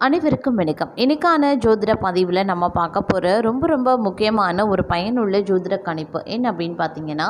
அனைவருக்கும் வணக்கம். இன்னைக்கான ஜோதிட பதிவில் நம்ம பார்க்க போகிற ரொம்ப முக்கியமான ஒரு பயனுள்ள ஜோதிட கணிப்பு என்ன அப்படின்னு பார்த்தீங்கன்னா,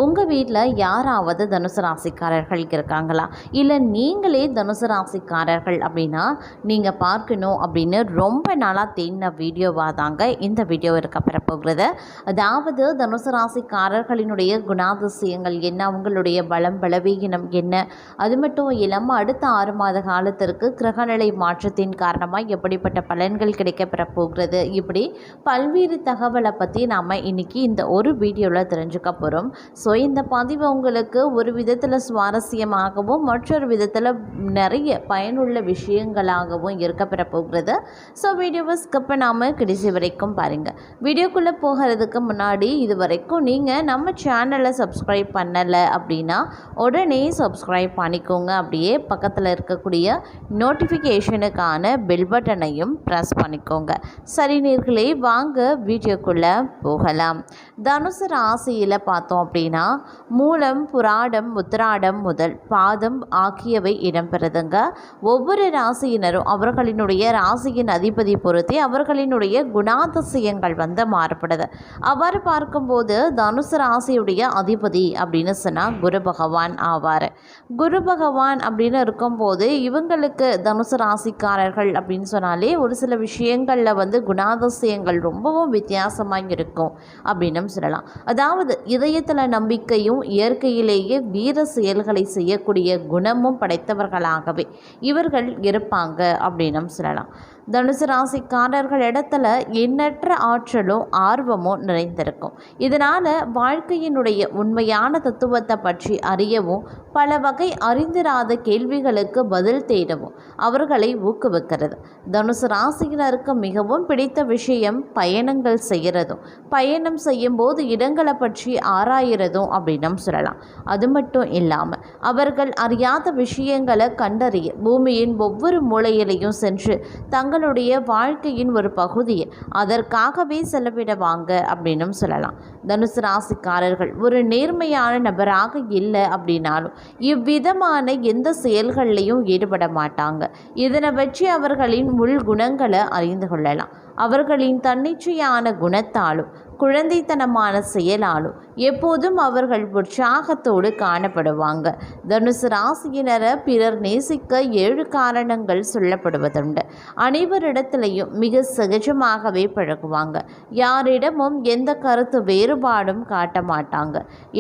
உங்கள் வீட்டில் யாராவது தனுசு ராசிக்காரர்கள் இருக்காங்களா, இல்லை நீங்களே தனுசு ராசிக்காரர்கள் அப்படின்னா நீங்கள் பார்க்கணும் அப்படின்னு ரொம்ப நாளாக தேடின வீடியோவாக தாங்க இந்த வீடியோ இருக்க பெறப்போகிறது. அதாவது தனுசு ராசிக்காரர்களினுடைய குணாதிசயங்கள் என்ன, அவங்களுடைய பலம் பலவீனம் என்ன, அது மட்டும் இல்லாமல் அடுத்த 6 மாத காலத்திற்கு கிரகநிலை மாற்றத்தின் காரணமாக எப்படிப்பட்ட பலன்கள் கிடைக்கப்பெற போகிறது, இப்படி பல்வேறு தகவலை பற்றி நாம் இன்னைக்கு இந்த ஒரு வீடியோவில் தெரிஞ்சுக்க போகிறோம். ஸோ இந்த பதிவு உங்களுக்கு ஒரு விதத்தில் சுவாரஸ்யமாகவும் மற்றொரு விதத்தில் நிறைய பயனுள்ள விஷயங்களாகவும் இருக்கப்பெற போகிறது. ஸோ வீடியோவை ஸ்கிப் பண்ணாமல் கடைசி வரைக்கும் பாருங்கள். வீடியோக்குள்ளே போகிறதுக்கு முன்னாடி இது வரைக்கும் நீங்கள் நம்ம சேனலை சப்ஸ்கிரைப் பண்ணலை அப்படின்னா உடனே சப்ஸ்கிரைப் பண்ணிக்கோங்க. அப்படியே பக்கத்தில் இருக்கக்கூடிய நோட்டிஃபிகேஷனுக்கான பெல் பட்டனையும் ப்ரெஸ் பண்ணிக்கோங்க. சரி நேர்களே, வாங்க வீடியோக்குள்ளே போகலாம். தனுசு ராசியில் பார்த்தோம் அப்படின்னா மூலம், புராடம், உத்திராடம் முதல் பாதம் ஆகியவை இடம்பெறுதுங்க. ஒவ்வொரு ராசியினரும் அவர்களினுடைய ராசியின் அதிபதி பொறுத்தே அவர்களினுடைய குணாதிசயங்கள் மாறுபடுது. அவ்வாறு பார்க்கும்போது தனுசு ராசியுடைய அதிபதி அப்படின்னு சொன்னால் குரு பகவான் ஆவார். குரு பகவான் அப்படின்னு இருக்கும்போது இவங்களுக்கு தனுசு ராசிக்காரர்கள் அப்படின்னு சொன்னாலே ஒரு சில விஷயங்களில் குணாதிசயங்கள் ரொம்பவும் வித்தியாசமாக இருக்கும் அப்படின்னு சொல்லலாம். அதாவது இதயத்தில் நம்பிக்கையும் இயற்கையிலேயே வீர செயல்களை செய்யக்கூடிய குணமும் படைத்தவர்களாகவே இவர்கள் இருப்பாங்க அப்படின்னு சொல்லலாம். தனுசு ராசிக்காரர்கள் இடத்துல எண்ணற்ற ஆற்றலும் ஆர்வமும் நிறைந்திருக்கும். இதனால் வாழ்க்கையினுடைய உண்மையான தத்துவத்தை பற்றி அறியவும் பல வகை அறிந்திராத கேள்விகளுக்கு பதில் தேடவும் அவர்களை ஊக்குவிக்கிறது. தனுசு ராசியினருக்கு மிகவும் பிடித்த விஷயம் பயணங்கள் செய்கிறதும் பயணம் செய்யும் போது இடங்களை பற்றி ஆராயிறதும் அப்படின்னு சொல்லலாம். அது மட்டும் இல்லாமல் அவர்கள் அறியாத விஷயங்களை கண்டறிய பூமியின் ஒவ்வொரு மூலையிலையும் சென்று தங்களுடைய வாழ்க்கையின் ஒரு பகுதியை அதற்காகவே செலவிடுவாங்க அப்படின்னு சொல்லலாம். தனுசு ராசிக்காரர்கள் ஒரு நேர்மையான நபராக இல்லை அப்படின்னாலும் இவ்விதமான எந்த செயல்கள்லையும் ஈடுபட மாட்டாங்க. இதனை வச்சு அவர்களின் உள்குணங்களை அறிந்து கொள்ளலாம். அவர்களின் தன்னிச்சையான குணத்தாலும் குழந்தைத்தனமான செயலாலும் எப்போதும் அவர்கள் உற்சாகத்தோடு காணப்படுவாங்க. தனுசு ராசியினரை பிறர் நேசிக்க 7 காரணங்கள் சொல்லப்படுவதுண்டு. அனைவரிடத்திலையும் மிக சகஜமாகவே பழகுவாங்க. யாரிடமும் எந்த கருத்து வேறுபாடும் காட்ட மாட்டாங்க.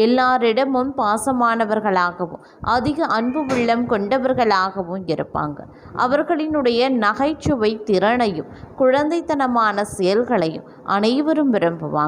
எல்லாரிடமும் பாசமானவர்களாகவும் அதிக அன்பு உள்ளம் கொண்டவர்களாகவும் இருப்பாங்க. அவர்களினுடைய நகைச்சுவை திறனையும் குழந்தைத்தனமான செயல்களையும் அனைவரும் விரும்புவாங்க.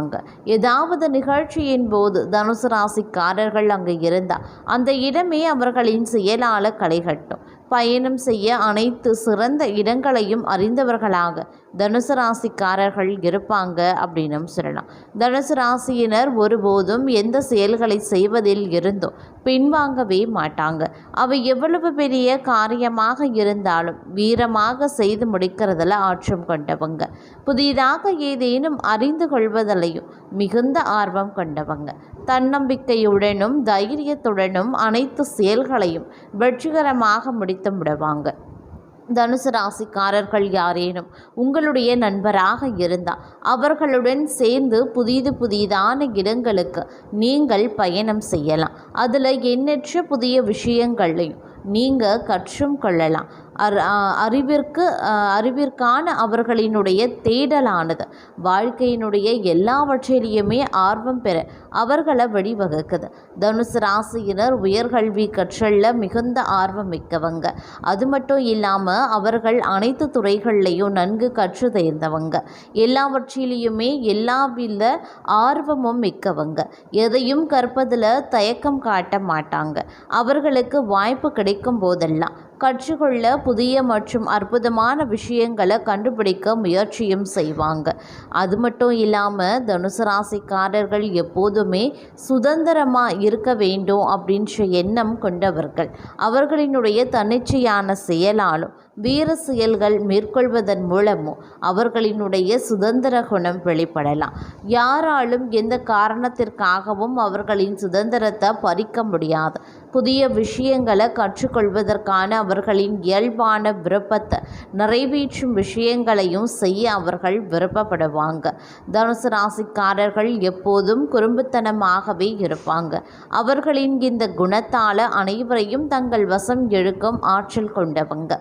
ஏதாவது நிகழ்ச்சியின் போது தனுசு ராசிக்காரர்கள் அங்கு இருந்தால் அந்த இடமே அவர்களின் செயலால களைகட்டும். பயணம் செய்ய அனைத்து சிறந்த இடங்களையும் அறிந்தவர்களாக தனுசு ராசிக்காரர்கள் இருப்பாங்க அப்படின்னு சொல்லலாம். தனுசு ராசியினர் ஒருபோதும் எந்த செயல்களை செய்வதில் இருந்தும் பின்வாங்கவே மாட்டாங்க. அவை எவ்வளவு பெரிய காரியமாக இருந்தாலும் வீரமாக செய்து முடிக்கிறதுல ஆற்றம் கொண்டவங்க. புதிதாக ஏதேனும் அறிந்து கொள்வதிலையும் மிகுந்த ஆர்வம் கொண்டவங்க. தன்னம்பிக்கையுடனும் தைரியத்துடனும் அனைத்து செயல்களையும் வெற்றிகரமாக முடித்து விடுவாங்க. தனுசு ராசிக்காரர்கள் யாரேனும் உங்களுடைய நண்பராக இருந்தால் அவர்களுடன் சேர்ந்து புதிதான இடங்களுக்கு நீங்கள் பயணம் செய்யலாம். அதில் எண்ணற்ற புதிய விஷயங்களையும் நீங்கள் கற்றும் கொள்ளலாம். அறிவிற்கான அவர்களினுடைய தேடலானது வாழ்க்கையினுடைய எல்லாவற்றிலையுமே ஆர்வம் பெற அவர்களை வழிவகுக்குது. தனுசு ராசியினர் உயர்கல்வி கற்றலில் மிகுந்த ஆர்வம் மிக்கவங்க. அது மட்டும் இல்லாமல் அவர்கள் அனைத்து துறைகள்லையும் நன்கு கற்று தேர்ந்தவங்க. எல்லாவற்றிலையுமே எல்லாவித ஆர்வமும் மிக்கவங்க. எதையும் கற்பதில் தயக்கம் காட்ட மாட்டாங்க. அவர்களுக்கு வாய்ப்பு கிடைக்கும் போதெல்லாம் கற்றுக்கொள்ள புதிய மற்றும் அற்புதமான விஷயங்களை கண்டுபிடிக்க முயற்சியும் செய்வாங்க. அது மட்டும் இல்லாமல் தனுசு ராசிக்காரர்கள் எப்போதுமே சுதந்திரமாக இருக்க வேண்டும் அப்படின்ற எண்ணம் கொண்டவர்கள். அவர்களினுடைய தன்னிச்சையான செயலாலும் வீர செயல்கள் மேற்கொள்வதன் மூலமோ அவர்களினுடைய சுதந்திர குணம் வெளிப்படலாம். யாராலும் எந்த காரணத்திற்காகவும் அவர்களின் சுதந்திரத்தை பறிக்க முடியாது. புதிய விஷயங்களை கற்றுக்கொள்வதற்கான அவர்களின் இயல்பான விருப்பத்தை நிறைவேற்றும் விஷயங்களையும் செய்ய அவர்கள் விருப்பப்படுவாங்க. தனுசு ராசிக்காரர்கள் எப்போதும் குறும்புத்தனமாகவே இருப்பாங்க. அவர்களின் இந்த குணத்தால் அனைவரையும் தங்கள் வசம் இழுக்கும் ஆற்றல் கொண்டவங்க.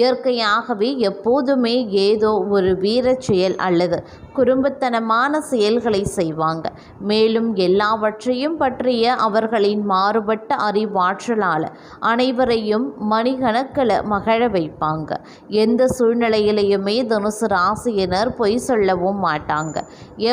இயற்கையாகவே எப்போதுமே ஏதோ ஒரு வீரச் செயல் அல்லது குறும்புத்தனமான செயல்களை செய்வாங்க. மேலும் எல்லாவற்றையும் பற்றிய அவர்களின் மாறுபட்ட அறிவாற்றலால் அனைவரையும் மணிகணக்கில் மகிழ வைப்பாங்க. எந்த சூழ்நிலையிலையுமே தனுசு ராசியினர் பொய் சொல்லவும் மாட்டாங்க.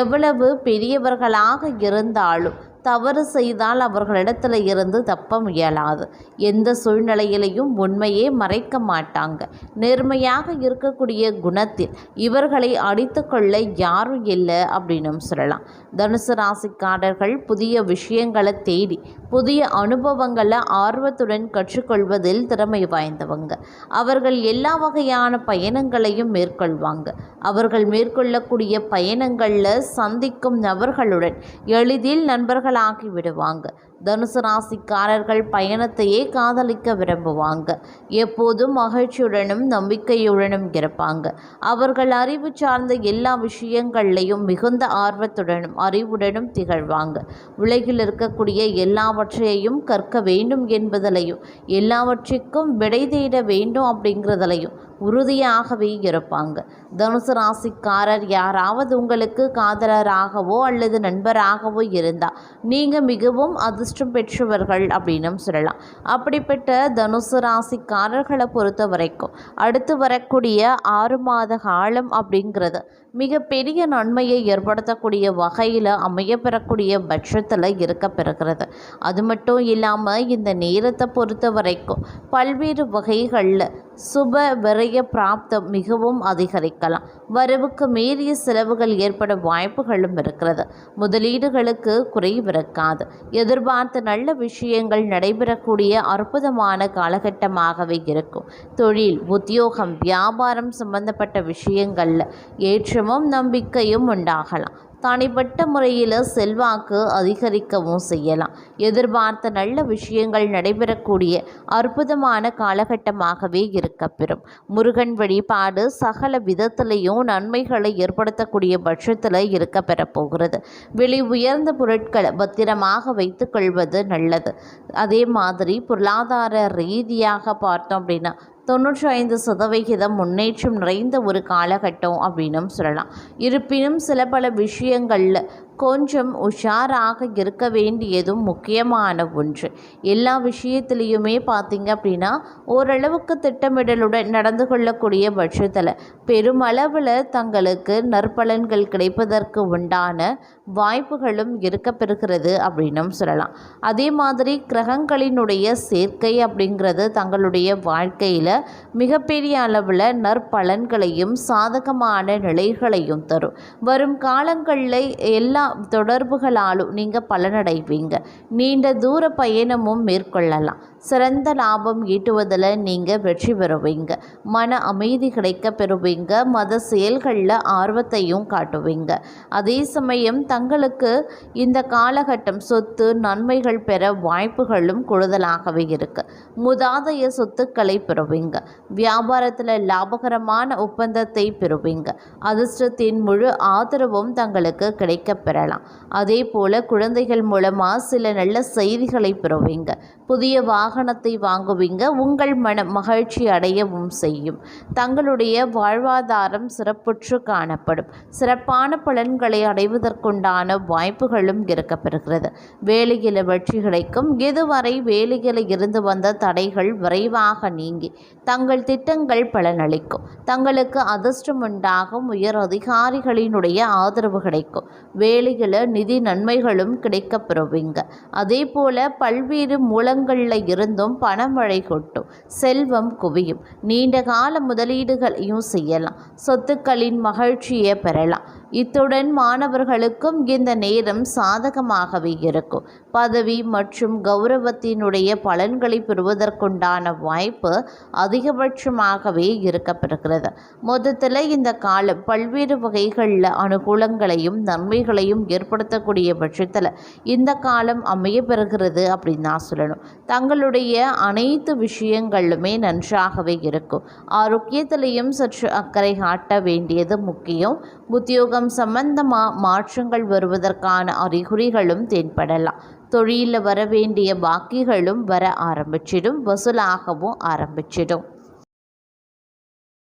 எவ்வளவு பெரியவர்களாக இருந்தாலும் தவறு செய்தால் அவர்களிடத்துல இருந்து தப்ப முயலாது. எந்த சூழ்நிலையிலையும் உண்மையே மறைக்க மாட்டாங்க. நேர்மையாக இருக்கக்கூடிய குணத்தில் இவர்களை அடித்து கொள்ள யாரும் இல்லை அப்படின்னு சொல்லலாம். தனுசு ராசிக்காரர்கள் புதிய விஷயங்களை தேடி புதிய அனுபவங்களை ஆர்வத்துடன் கற்றுக்கொள்வதில் திறமை வாய்ந்தவங்க. அவர்கள் எல்லா வகையான பயணங்களையும் மேற்கொள்வாங்க. அவர்கள் மேற்கொள்ளக்கூடிய பயணங்களில் சந்திக்கும் நபர்களுடன் எளிதில் நண்பர்களாகி விடுவாங்க. தனுசு ராசிக்காரர்கள் பயணத்தையே காதலிக்க விரும்புவாங்க. எப்போதும் மகிழ்ச்சியுடனும் நம்பிக்கையுடனும் இருப்பாங்க. அவர்கள் அறிவு சார்ந்த எல்லா விஷயங்கள்லையும் மிகுந்த ஆர்வத்துடனும் அறிவுடனும் திகழ்வாங்க. உலகில் இருக்கக்கூடிய எல்லாவற்றையும் கற்க வேண்டும் என்பதிலையும் எல்லாவற்றிற்கும் விடை தேட வேண்டும் அப்படிங்கிறதுலையும் உறுதியாகவே இருப்பாங்க. தனுசு ராசிக்காரர் யாராவது உங்களுக்கு காதலராகவோ அல்லது நண்பராகவோ இருந்தால் நீங்கள் மிகவும் அதிர்ஷ்டம் பெற்றவர்கள் அப்படின்னு சொல்லலாம். அப்படிப்பட்ட தனுசு ராசிக்காரர்களை பொறுத்த வரைக்கும் அடுத்து வரக்கூடிய 6 மாத காலம் அப்படிங்கிறது மிகப்பெரிய நன்மையை ஏற்படுத்தக்கூடிய வகையில் அமையப்பெறக்கூடிய பட்சத்தில் இருக்க பெறுகிறது. அது மட்டும் இல்லாமல் இந்த நேரத்தை பொறுத்த வரைக்கும் பல்வேறு வகைகளில் சுப விரய பிராப்தம் மிகவும் அதிகரிக்கலாம். வரவுக்கு மீறிய செலவுகள் ஏற்பட வாய்ப்புகளும் இருக்கிறது. முதலீடுகளுக்கு குறைவிருக்காது. எதிர்பார்த்த நல்ல விஷயங்கள் நடைபெறக்கூடிய அற்புதமான காலகட்டமாகவே இருக்கும். தொழில், உத்தியோகம், வியாபாரம் சம்பந்தப்பட்ட விஷயங்களில் ஏற்றமும் நம்பிக்கையும் உண்டாகலாம். தனிப்பட்ட முறையில் செல்வாக்கு அதிகரிக்கவும் செய்யலாம். எதிர்பார்த்த நல்ல விஷயங்கள் நடைபெறக்கூடிய அற்புதமான காலகட்டமாகவே இருக்கப்பெறும். முருகன் வழிபாடு சகல விதத்திலையும் நன்மைகளை ஏற்படுத்தக்கூடிய பட்சத்தில் இருக்க பெறப்போகிறது. விலை உயர்ந்த பொருட்களை பத்திரமாக வைத்துக் கொள்வது நல்லது. அதே மாதிரி பொருளாதார ரீதியாக பார்த்தோம் அப்படின்னா 95% முன்னேற்றம் நிறைந்த ஒரு காலகட்டம் அப்படின்னும் சொல்லலாம். இருப்பினும் சில பல விஷயங்களில் கொஞ்சம் உஷாராக இருக்க வேண்டியதும் முக்கியமான ஒன்று. எல்லா விஷயத்திலையுமே பார்த்திங்க அப்படின்னா ஓரளவுக்கு திட்டமிடலுடன் நடந்து கொள்ளக்கூடிய பட்சத்தில் பெருமளவில் தங்களுக்கு நற்பலன்கள் கிடைப்பதற்கு உண்டான வாய்ப்புகளும் இருக்க பெறுகிறது அப்படின்னும் சொல்லலாம். அதே மாதிரி கிரகங்களினுடைய சேர்க்கை அப்படிங்கிறது தங்களுடைய வாழ்க்கையில் மிகப்பெரிய அளவில் நற்பலன்களையும் சாதகமான நிலைகளையும் தரும். வரும் காலங்களில் எல்லா தொடர்புகளாலும் நீங்கள் பலனடைவீங்க. நீண்ட தூர பயணமும் மேற்கொள்ளலாம். சிறந்த லாபம் ஈட்டுவதில் நீங்கள் வெற்றி பெறுவீங்க. மன அமைதி கிடைக்க பெறுவீங்க. மத செயல்களில் ஆர்வத்தையும் காட்டுவீங்க. அதே சமயம் தங்களுக்கு இந்த காலகட்டம் சொத்து நன்மைகள் பெற வாய்ப்புகளும் கூடுதலாகவே இருக்கு. மூதாதைய சொத்துக்களை பெறுவீங்க. வியாபாரத்தில் லாபகரமான ஒப்பந்தத்தை பெறுவீங்க. அதிர்ஷ்டத்தின் முழு ஆதரவும் தங்களுக்கு கிடைக்க பெறலாம். அதே போல குழந்தைகள் மூலமாக சில நல்ல செய்திகளை பெறுவீங்க. புதிய வாகனத்தை வாங்குவீங்க. உங்கள் மன மகிழ்ச்சி அடையவும் செய்யும். தங்களுடைய வாழ்வாதாரம் சிறப்புற்று காணப்படும். சிறப்பான பலன்களை அடைவதற்குண்டான வாய்ப்புகளும் இருக்கப்பெறுகிறது. வேலையில் வெற்றி கிடைக்கும். இதுவரை வேலையில் இருந்து வந்த தடைகள் விரைவாக நீங்கி தங்கள் திட்டங்கள் பலனளிக்கும். தங்களுக்கு அதிர்ஷ்டம் உண்டாகும். உயர் அதிகாரிகளினுடைய ஆதரவு கிடைக்கும். வேலையில் நிதி நன்மைகளும் கிடைக்கப் பெறுவீங்க. அதே போல பல்வேறு மூலங்களில் இருந்தும் பணமழை கொட்டும். செல்வம் குவியும். நீண்ட கால முதலீடுகளையும் செய்யலாம். சொத்துக்களின் மகிழ்ச்சியை பெறலாம். இத்துடன் மாணவர்களுக்கும் இந்த நேரம் சாதகமாகவே இருக்கும். பதவி மற்றும் கௌரவத்தினுடைய பலன்களை பெறுவதற்குண்டான வாய்ப்பு அதிகபட்சமாகவே இருக்கப்பெறுகிறது. மொத்தத்தில் இந்த காலம் பல்வேறு வகைகளில் அனுகூலங்களையும் நன்மைகளையும் ஏற்படுத்தக்கூடிய பட்சத்தில் இந்த காலம் அமைய பெறுகிறது அப்படின்னு தான் சொல்லணும். தங்களுடைய அனைத்து விஷயங்களுமே நன்றாகவே இருக்கும். ஆரோக்கியத்திலையும் சற்று அக்கறை காட்ட வேண்டியது முக்கியம். உத்தியோகம் சம்பந்தமாக மாற்றங்கள் வருவதற்கான அறிகுறிகளும் தென்படலாம். தொழிலில் வர வேண்டிய பாக்கிகளும் வர ஆரம்பிச்சிடும், வசூலாகவும் ஆரம்பிச்சிடும்.